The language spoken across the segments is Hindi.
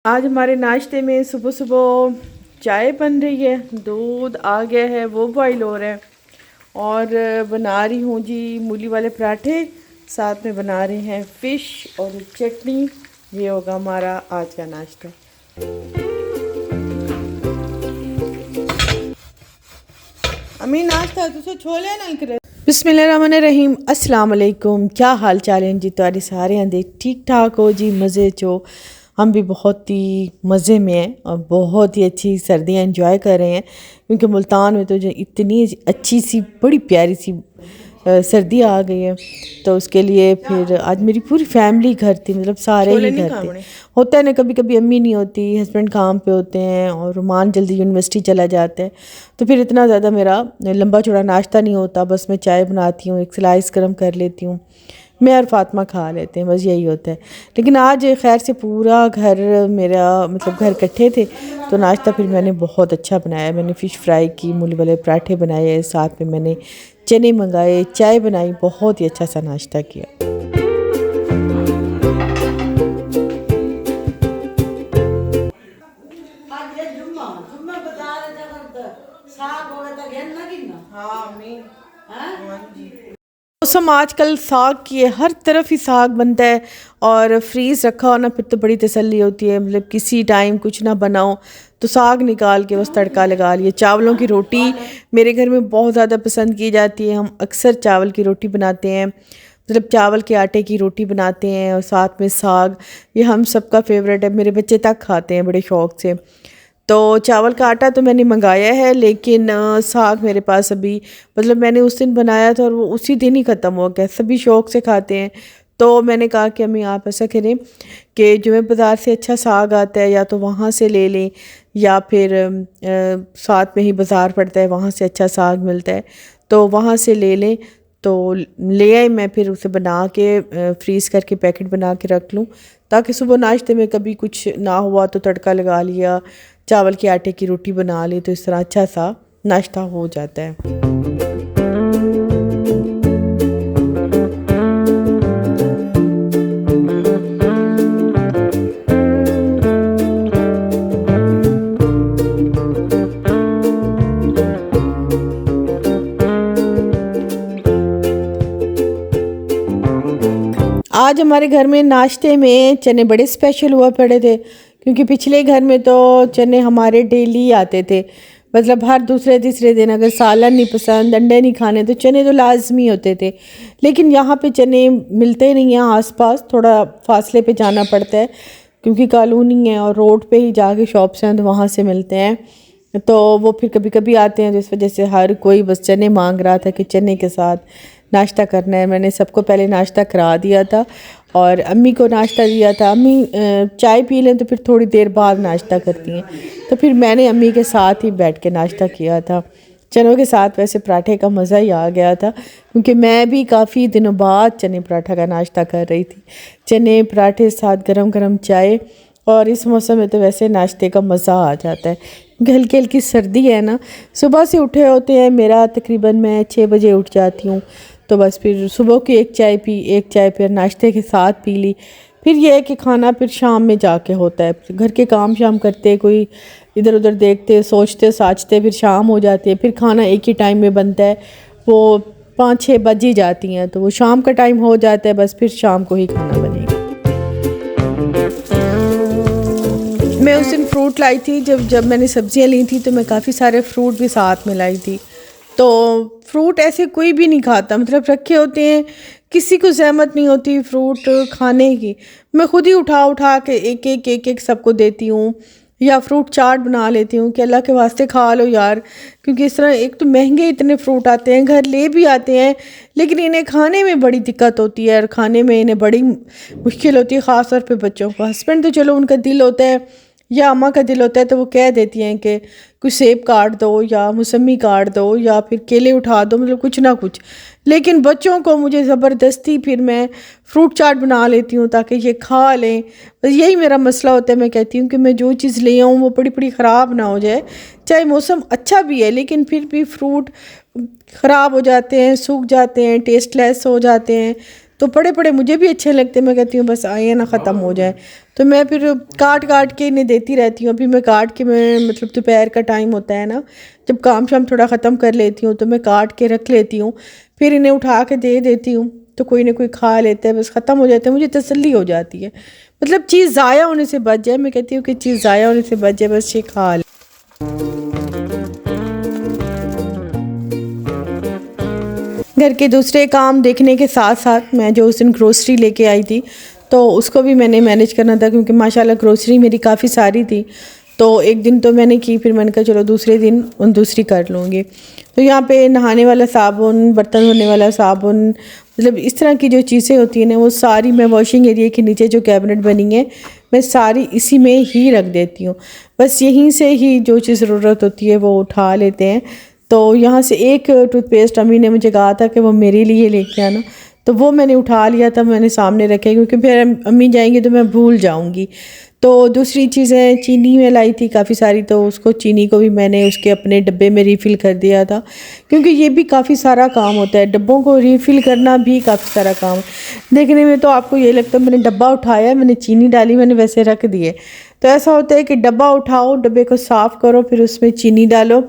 आज हमारे नाश्ते में सुबह सुबह चाय बन रही है, दूध आ गया है वो बॉईल हो रहा है और बना रही हूँ जी मूली वाले पराठे। साथ में बना रहे हैं फ़िश और चटनी। ये होगा हमारा आज का नाश्ता। अम्मी नाश्ता तुझे छोले नल करे। बिस्मिल्लाहिर्रहमानिर्रहीम, अस्सलाम वालेकुम। क्या हाल चाल है जी? तुम्हारे सारे आंदे ठीक ठाक हो जी? मज़े चो? हम भी बहुत ही मज़े में हैं और बहुत ही अच्छी सर्दियाँ एंजॉय कर रहे हैं, क्योंकि मुल्तान में तो जो इतनी अच्छी सी बड़ी प्यारी सी सर्दी आ गई है। तो उसके लिए फिर आज मेरी पूरी फैमिली घर थी, मतलब सारे ही घर थे। होता है ना, कभी कभी अम्मी नहीं होती, हस्बैंड काम पे होते हैं और रुमान जल्दी यूनिवर्सिटी चला जाता है, तो फिर इतना ज़्यादा मेरा लंबा चौड़ा नाश्ता नहीं होता। बस मैं चाय बनाती हूँ, एक स्लाइस गर्म कर लेती हूँ, मैं और फातिमा खा लेते हैं, बस यही होता है। लेकिन आज खैर से पूरा घर मेरा मतलब घर इकट्ठे थे, तो नाश्ता फिर मैंने बहुत अच्छा बनाया। मैंने फ़िश फ्राई की, मूली वाले पराठे बनाए, साथ में मैंने चने मंगाए, चाय बनाई, बहुत ही अच्छा सा नाश्ता किया। मौसम आजकल साग की है, हर तरफ ही साग बनता है और फ्रीज़ रखा हो ना, फिर तो बड़ी तसल्ली होती है। मतलब किसी टाइम कुछ ना बनाओ तो साग निकाल के बस तड़का लगा लिए। चावलों की रोटी मेरे घर में बहुत ज़्यादा पसंद की जाती है। हम अक्सर चावल की रोटी बनाते हैं, मतलब चावल के आटे की रोटी बनाते हैं और साथ में साग। ये हम सबका फेवरेट है, मेरे बच्चे तक खाते हैं बड़े शौक़ से। तो चावल का आटा तो मैंने मंगाया है, लेकिन साग मेरे पास अभी, मतलब मैंने उस दिन बनाया था और वो उसी दिन ही ख़त्म हो गया। सभी शौक़ से खाते हैं, तो मैंने कहा कि अम्मी आप ऐसा करें कि जो मैं बाज़ार से अच्छा साग आता है या तो वहाँ से ले लें, या फिर साथ में ही बाज़ार पड़ता है, वहाँ से अच्छा साग मिलता है, तो वहाँ से ले लें। तो ले आए, मैं फिर उसे बना के फ्रीज़ करके पैकेट बना के रख लूँ, ताकि सुबह नाश्ते में कभी कुछ ना हुआ तो तड़का लगा लिया, चावल के आटे की रोटी बना ली, तो इस तरह अच्छा सा नाश्ता हो जाता है। आज हमारे घर में नाश्ते में चने बड़े स्पेशल हुआ पड़े थे, क्योंकि पिछले घर में तो चने हमारे डेली आते थे। मतलब हर दूसरे तीसरे दिन, अगर सालन नहीं पसंद, अंडे नहीं खाने, तो चने तो लाजमी होते थे। लेकिन यहाँ पे चने मिलते नहीं हैं आसपास, थोड़ा फासले पे जाना पड़ता है, क्योंकि कॉलोनी है और रोड पे ही जाके शॉप्स हैं, तो वहाँ से मिलते हैं। तो वो फिर कभी कभी आते हैं, जिस वजह से हर कोई बस चने मांग रहा था कि चने के साथ नाश्ता करना है। मैंने सबको पहले नाश्ता करा दिया था और अम्मी को नाश्ता दिया था। अम्मी चाय पी लें तो फिर थोड़ी देर बाद नाश्ता करती हैं, तो फिर मैंने अम्मी के साथ ही बैठ के नाश्ता किया था। चनों के साथ वैसे पराठे का मज़ा ही आ गया था, क्योंकि मैं भी काफ़ी दिनों बाद चने पराठा का नाश्ता कर रही थी। चने पराठे साथ गरम गरम चाय, और इस मौसम में तो वैसे नाश्ते का मज़ा आ जाता है, क्योंकि हल्की हल्की सर्दी है ना। सुबह से उठे होते हैं, मेरा तकरीबन मैं 6 बजे उठ जाती हूँ, तो बस फिर सुबह की एक चाय पी, एक चाय फिर नाश्ते के साथ पी ली। फिर यह है कि खाना फिर शाम में जाके होता है, घर के काम शाम करते, कोई इधर उधर देखते, सोचते साचते, फिर शाम हो जाती है। फिर खाना एक ही टाइम में बनता है, वो 5-6 बज ही जाती हैं, तो वो शाम का टाइम हो जाता है, बस फिर शाम को ही खाना बनेगा। मैं उस दिन फ्रूट लाई थी, जब मैंने सब्जियां ली थी, तो मैं काफ़ी सारे फ्रूट भी साथ में लाई थी। तो फ्रूट ऐसे कोई भी नहीं खाता, मतलब रखे होते हैं, किसी को ज़हमत नहीं होती फ्रूट खाने की। मैं खुद ही उठा उठा के एक सबको देती हूँ, या फ्रूट चाट बना लेती हूँ कि अल्लाह के वास्ते खा लो यार। क्योंकि इस तरह एक तो महंगे इतने फ्रूट आते हैं, घर ले भी आते हैं, लेकिन इन्हें खाने में बड़ी दिक्कत होती है और खाने में इन्हें बड़ी मुश्किल होती है, ख़ास तौर पे बच्चों को। हस्बैंड तो चलो उनका दिल होता है या अम्मा का दिल होता है, तो वो कह देती हैं कि कुछ सेब काट दो या मौसमी काट दो या फिर केले उठा दो, मतलब कुछ ना कुछ। लेकिन बच्चों को मुझे ज़बरदस्ती फिर मैं फ्रूट चाट बना लेती हूँ ताकि ये खा लें। बस यही मेरा मसला होता है। मैं कहती हूँ कि मैं जो चीज़ ले आऊँ वो बड़ी बड़ी ख़राब ना हो जाए, चाहे मौसम अच्छा भी है, लेकिन फिर भी फ्रूट ख़राब हो जाते हैं, सूख जाते हैं, टेस्टलेस हो जाते हैं। तो पड़े पड़े मुझे भी अच्छे लगते हैं। मैं कहती हूँ बस आए ना ख़त्म हो जाए, तो मैं फिर काट काट के इन्हें देती रहती हूँ। अभी मैं काट के, मैं मतलब दोपहर का टाइम होता है ना, जब काम शाम थोड़ा ख़त्म कर लेती हूँ तो मैं काट के रख लेती हूँ, फिर इन्हें उठा के दे देती हूँ, तो कोई ना कोई खा लेता है, बस ख़त्म हो जाते हैं। मुझे तसल्ली हो जाती है, मतलब चीज़ ज़ाया होने से बच जाए। मैं कहती हूँ कि चीज़ ज़ाया होने से बच जाए, बस ये खा ले। घर के दूसरे काम देखने के साथ साथ मैं जो उस दिन ग्रोसरी लेके आई थी, तो उसको भी मैंने मैनेज करना था, क्योंकि माशाल्लाह ग्रोसरी मेरी काफ़ी सारी थी। तो एक दिन तो मैंने की, फिर मैंने कहा चलो दूसरे दिन दूसरी कर लूँगी। तो यहाँ पे नहाने वाला साबुन, बर्तन धोने वाला साबुन, मतलब इस तरह की जो चीज़ें होती हैं ना, वो सारी मैं वॉशिंग एरिया के नीचे जो कैबिनेट बनी है, मैं सारी इसी में ही रख देती हूँ। बस यहीं से ही जो चीज़ ज़रूरत होती है वो उठा लेते हैं। तो यहाँ से एक टूथपेस्ट अम्मी ने मुझे कहा था कि वो मेरे लिए लेके आना, तो वो मैंने उठा लिया था, मैंने सामने रखे, क्योंकि फिर अम्मी जाएंगी तो मैं भूल जाऊंगी। तो दूसरी चीज़ें चीनी में लाई थी काफ़ी सारी, तो उसको चीनी को भी मैंने उसके अपने डब्बे में रीफ़िल कर दिया था, क्योंकि ये भी काफ़ी सारा काम होता है, डब्बों को रीफ़िल करना भी काफ़ी सारा काम। देखने में तो आपको ये लगता है मैंने डब्बा उठाया, मैंने चीनी डाली, मैंने वैसे रख दिए। तो ऐसा होता है कि डब्बा उठाओ, डब्बे को साफ़ करो, फिर उसमें चीनी डालो,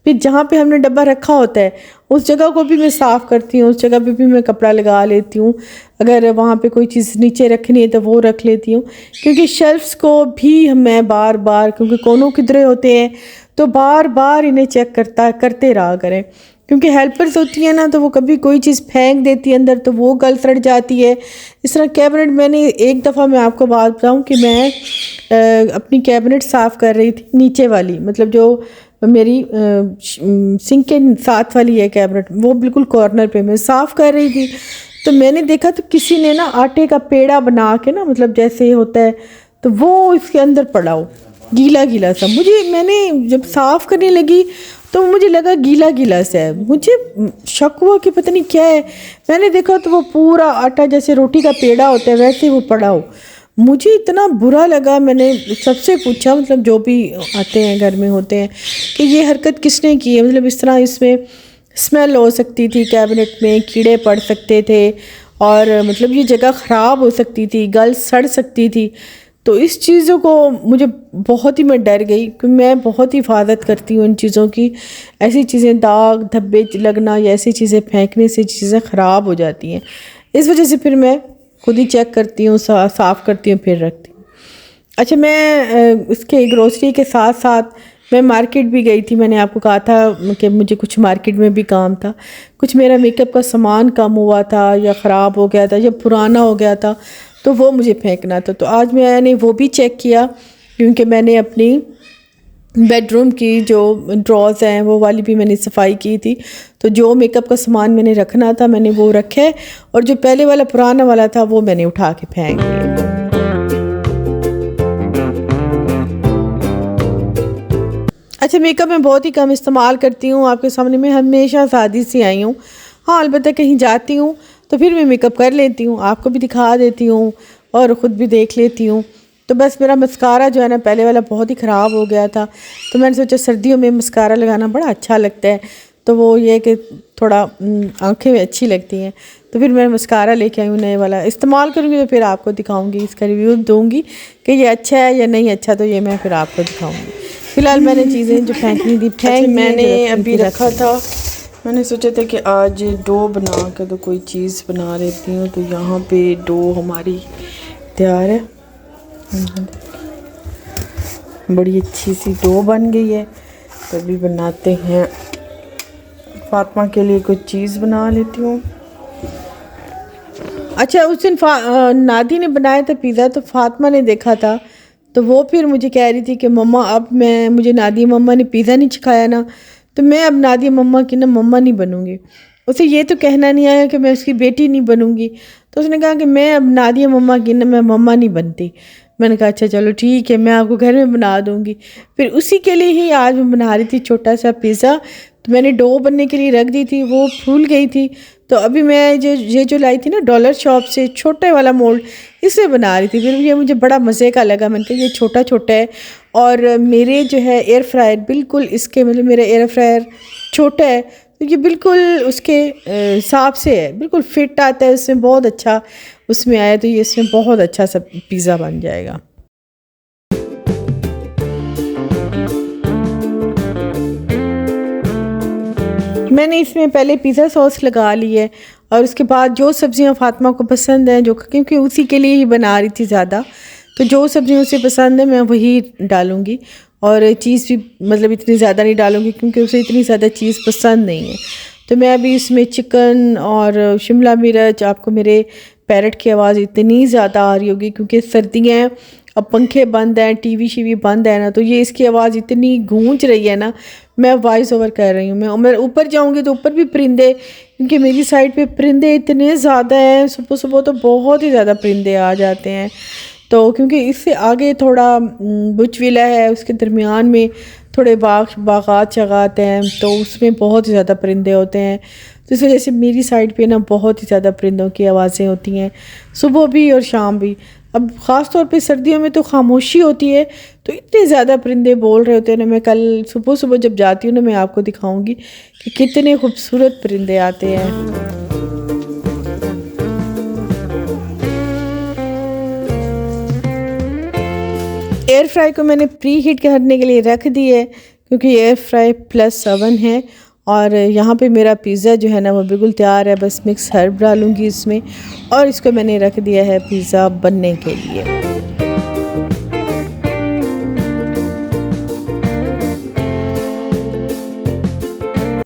फिर जहाँ पे हमने डब्बा रखा होता है उस जगह को भी मैं साफ़ करती हूँ, उस जगह पे भी मैं कपड़ा लगा लेती हूँ। अगर वहाँ पे कोई चीज़ नीचे रखनी है तो वो रख लेती हूँ, क्योंकि शेल्फ्स को भी मैं बार बार, क्योंकि कोनों किधरे होते हैं, तो बार बार इन्हें चेक करते रहा करें, क्योंकि हेल्पर्स होती हैं ना, तो वो कभी कोई चीज़ फेंक देती है अंदर, तो वो गल सड़ जाती है। इस तरह कैबिनेट, मैंने एक दफ़ा, मैं आपको बात बताऊँ कि मैं अपनी कैबिनेट साफ़ कर रही थी, नीचे वाली, मतलब जो मेरी सिंक के साथ वाली है कैबिनेट, वो बिल्कुल कॉर्नर पे मैं साफ़ कर रही थी। तो मैंने देखा तो किसी ने ना आटे का पेड़ा बना के ना, मतलब जैसे होता है, तो वो इसके अंदर पड़ा हो, गीला गीला सा। मैंने जब साफ़ करने लगी तो मुझे लगा गीला गीला सा है, मुझे शक हुआ कि पता नहीं क्या है। मैंने देखा तो वो पूरा आटा जैसे रोटी का पेड़ा होता है वैसे वो पड़ा हो। मुझे इतना बुरा लगा, मैंने सबसे पूछा, मतलब जो भी आते हैं घर में होते हैं, कि ये हरकत किसने की है, मतलब इस तरह इसमें स्मेल हो सकती थी, कैबिनेट में कीड़े पड़ सकते थे, और मतलब ये जगह ख़राब हो सकती थी, गल सड़ सकती थी। तो इस चीज़ों को मुझे बहुत ही, मैं डर गई, क्योंकि मैं बहुत ही हिफाजत करती हूँ इन चीज़ों की। ऐसी चीज़ें, दाग धब्बे लगना या ऐसी चीज़ें फेंकने से चीज़ें ख़राब हो जाती हैं। इस वजह से फिर मैं खुद ही चेक करती हूँ, साफ़ करती हूँ, फिर रखती हूँ। अच्छा, मैं इसके ग्रोसरी के साथ साथ मैं मार्केट भी गई थी। मैंने आपको कहा था कि मुझे कुछ मार्केट में भी काम था, कुछ मेरा मेकअप का सामान कम हुआ था, या ख़राब हो गया था, या पुराना हो गया था, तो वो मुझे फेंकना था। तो आज मैंने वो भी चेक किया, क्योंकि मैंने अपनी बेडरूम की जो ड्रॉज़ हैं वो वाली भी मैंने सफाई की थी। तो जो मेकअप का सामान मैंने रखना था मैंने वो रखा है, और जो पहले वाला पुराना वाला था वो मैंने उठा के फेंक दिया। अच्छा, मेकअप मैं बहुत ही कम इस्तेमाल करती हूँ, आपके सामने मैं हमेशा सादी सी आई हूँ। हाँ, अलबत्ता कहीं जाती हूँ तो फिर मैं मेकअप कर लेती हूँ, आपको भी दिखा देती हूँ और ख़ुद भी देख लेती हूँ। तो बस मेरा मस्कारा जो है ना, पहले वाला बहुत ही ख़राब हो गया था, तो मैंने सोचा सर्दियों में मस्कारा लगाना बड़ा अच्छा लगता है, तो वो ये कि थोड़ा आँखें में अच्छी लगती हैं। तो फिर मैं मस्कारा लेके आई हूँ नए वाला, इस्तेमाल करूँगी तो फिर आपको दिखाऊँगी, इसका रिव्यू दूँगी कि ये अच्छा है या नहीं अच्छा, तो ये मैं फिर आपको दिखाऊँगी। फ़िलहाल मैंने चीज़ें जो फेंकनी थी फेंक, मैंने अभी रखा था। मैंने सोचा था कि आज डो बना के तो कोई चीज़ बना लेती हूँ। तो यहाँ पे डो हमारी तैयार है, बड़ी अच्छी सी डो बन गई है। तो अभी बनाते हैं, फातिमा के लिए कुछ चीज़ बना लेती हूँ। अच्छा, उस दिन नादी ने बनाया था पिज़्ज़ा, तो फातिमा ने देखा था, तो वो फिर मुझे कह रही थी कि मम्मा अब मुझे नादिया मम्मा ने पिज़्ज़ा नहीं सिखाया ना, तो मैं अब नादिया मम्मा की ना मम्मा नहीं बनूँगी। उसे ये तो कहना नहीं आया कि मैं उसकी बेटी नहीं बनूँगी, तो उसने कहा कि मैं अब नादिया मम्मा की ना मैं मम्मा नहीं बनती। मैंने कहा अच्छा चलो ठीक है, मैं आपको घर में बना दूँगी। फिर उसी के लिए ही आज मैं बना रही थी छोटा सा पिज़्ज़ा। तो मैंने डो बनने के लिए रख दी थी, वो फूल गई थी, तो अभी मैं ये जो लाई थी ना डॉलर शॉप से, छोटे वाला मोल्ड, इसे बना रही थी। फिर ये मुझे बड़ा मज़े का लगा, मैंने कहा ये छोटा छोटा है, और मेरे जो है एयर फ्रायर बिल्कुल इसके, मतलब मेरा एयर फ्रायर छोटा है, तो तो ये बिल्कुल उसके हिसाब से है, बिल्कुल फिट आता है, इसमें बहुत अच्छा उसमें आया, तो ये इसमें बहुत अच्छा सा पिज़्ज़ा बन जाएगा। मैंने इसमें पहले पिज़्ज़ा सॉस लगा ली है और उसके बाद जो सब्ज़ियाँ फ़ातिमा को पसंद हैं, जो क्योंकि उसी के लिए ही बना रही थी ज़्यादा, तो जो सब्ज़ियाँ उसे पसंद है मैं वही डालूँगी। और चीज़ भी मतलब इतनी ज़्यादा नहीं डालूँगी क्योंकि उसे इतनी ज़्यादा चीज़ पसंद नहीं है। तो मैं अभी इसमें चिकन और शिमला मिर्च, आपको मेरे पैरट की आवाज़ इतनी ज़्यादा आ रही होगी क्योंकि सर्दियाँ हैं, अब पंखे बंद हैं, टीवी शीवी बंद है ना, तो ये इसकी आवाज़ इतनी गूंज रही है ना, मैं वॉइस ओवर कर रही हूँ। मैं ऊपर जाऊँगी तो ऊपर भी परिंदे, क्योंकि मेरी साइड पे परिंदे इतने ज़्यादा हैं, सुबह सुबह तो बहुत ही ज़्यादा परिंदे आ जाते हैं। तो क्योंकि इससे आगे थोड़ा बुच विला है, उसके दरमियान में थोड़े बागात शगात हैं, तो उसमें बहुत ही ज़्यादा परिंदे होते हैं। तो इस वजह से मेरी साइड पे ना बहुत ही ज़्यादा परिंदों की आवाज़ें होती हैं, सुबह भी और शाम भी। अब ख़ास तौर पे सर्दियों में तो खामोशी होती है, तो इतने ज़्यादा परिंदे बोल रहे होते हैं ना। मैं कल सुबह सुबह जब जाती हूँ ना, मैं आपको दिखाऊंगी कि कितने खूबसूरत परिंदे आते हैं। एयर फ्राई को मैंने प्री हीट करने के लिए रख दी है, क्योंकि एयर फ्राई प्लस ओवन है। और यहाँ पे मेरा पिज़्ज़ा जो है ना वो बिल्कुल तैयार है, बस मिक्स हर्ब डालूँगी इसमें और इसको मैंने रख दिया है पिज़्ज़ा बनने के लिए।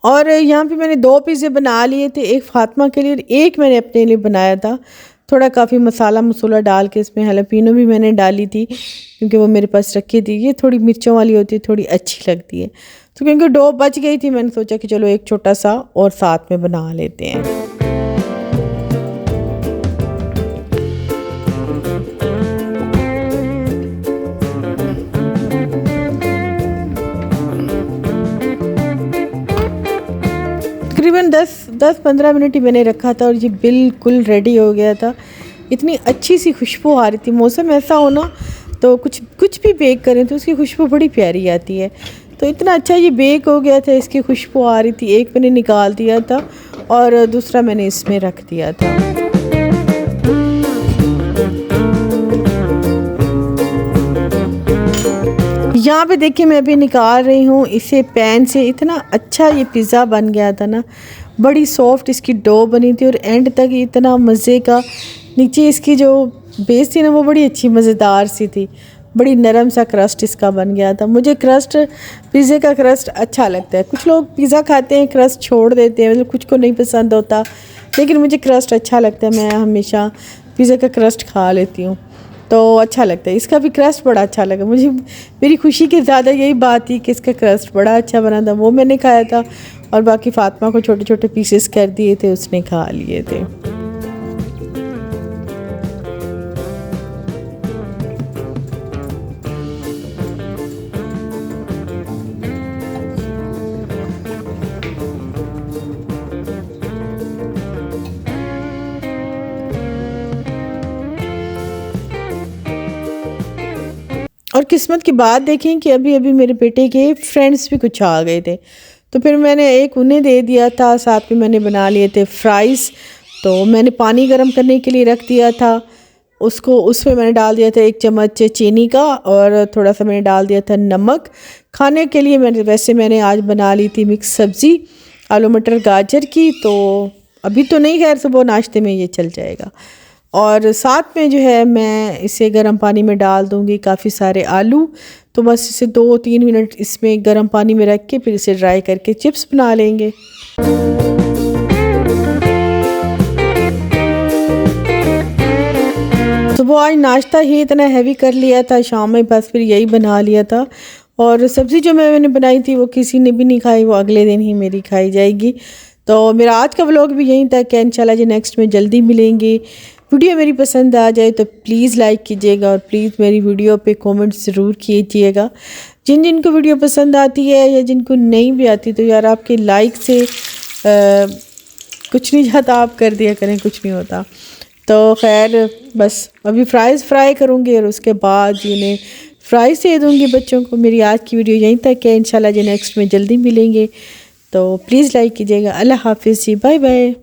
और यहाँ पे मैंने 2 पिज़्ज़े बना लिए थे, एक फ़ातिमा के लिए और एक मैंने अपने लिए बनाया था। थोड़ा काफ़ी मसाला मसूला डाल के, इसमें हैलोपिनो भी मैंने डाली थी क्योंकि वो मेरे पास रखी थी। ये थोड़ी मिर्चों वाली होती है, थोड़ी अच्छी लगती है। तो क्योंकि डो बच गई थी, मैंने सोचा कि चलो एक छोटा सा और साथ में बना लेते हैं। तकरीबन 10-15 मिनट ही मैंने रखा था और ये बिल्कुल रेडी हो गया था। इतनी अच्छी सी खुशबू आ रही थी। मौसम ऐसा हो ना तो कुछ भी बेक करें तो उसकी खुशबू बड़ी प्यारी आती है। तो इतना अच्छा ये बेक हो गया था, इसकी खुशबू आ रही थी। एक मैंने निकाल दिया था और दूसरा मैंने इसमें रख दिया था। यहाँ पे देखिए मैं अभी निकाल रही हूँ इसे पैन से। इतना अच्छा ये पिज़्ज़ा बन गया था ना, बड़ी सॉफ्ट इसकी डो बनी थी और एंड तक इतना मज़े का। नीचे इसकी जो बेस थी ना वो बड़ी अच्छी मज़ेदार सी थी, बड़ी नरम सा क्रस्ट इसका बन गया था। मुझे क्रस्ट, पिज़्ज़े का क्रस्ट अच्छा लगता है। कुछ लोग पिज़्ज़ा खाते हैं क्रस्ट छोड़ देते हैं, मतलब कुछ को नहीं पसंद होता, लेकिन मुझे क्रस्ट अच्छा लगता है। मैं हमेशा पिज़्ज़ा का क्रस्ट खा लेती हूँ, तो अच्छा लगता है। इसका भी क्रस्ट बड़ा अच्छा लगा मुझे। मेरी खुशी की ज़्यादा यही बात थी कि इसका क्रस्ट बड़ा अच्छा बना था, वो मैंने खाया था और बाकी फ़ातिमा को छोटे छोटे पीसेस कर दिए थे, उसने खा लिए थे। और किस्मत की बात देखें कि अभी अभी मेरे बेटे के फ्रेंड्स भी कुछ आ गए थे, तो फिर मैंने एक उन्हें दे दिया था, साथ में मैंने बना लिए थे फ्राइज़। तो मैंने पानी गर्म करने के लिए रख दिया था उसको, उसमें मैंने डाल दिया था 1 चम्मच चीनी का और थोड़ा सा मैंने डाल दिया था नमक। खाने के लिए मैंने आज बना ली थी मिक्स सब्ज़ी आलू मटर गाजर की, तो अभी तो नहीं, खैर सुबह नाश्ते में ये चल जाएगा। और साथ में जो है मैं इसे गर्म पानी में डाल दूँगी काफ़ी सारे आलू। तो बस इसे 2-3 मिनट इसमें गर्म पानी में रख के फिर इसे ड्राई करके चिप्स बना लेंगे। सुबह आज नाश्ता ही इतना हैवी कर लिया था, शाम में बस फिर यही बना लिया था। और सब्ज़ी जो मैंने बनाई थी वो किसी ने भी नहीं खाई, वो अगले दिन ही मेरी खाई जाएगी। तो मेरा आज का व्लॉग भी यहीं तक है। इंशाल्लाह जी नेक्स्ट में जल्दी मिलेंगे। वीडियो मेरी पसंद आ जाए तो प्लीज़ लाइक कीजिएगा और प्लीज़ मेरी वीडियो पे कमेंट ज़रूर कीजिएगा। जिन जिनको वीडियो पसंद आती है या जिनको नहीं भी आती, तो यार आपके लाइक से कुछ नहीं जाता, आप कर दिया करें, कुछ नहीं होता। तो खैर बस अभी फ्राइज़ फ्राई करूँगी और उसके बाद इन्हें फ्राइज़ दे दूँगी बच्चों को। मेरी आज की वीडियो यहीं तक है। इंशाल्लाह जी नेक्स्ट में जल्दी मिलेंगे। तो प्लीज़ लाइक कीजिएगा। अल्लाह हाफिज़ जी, बाय बाय।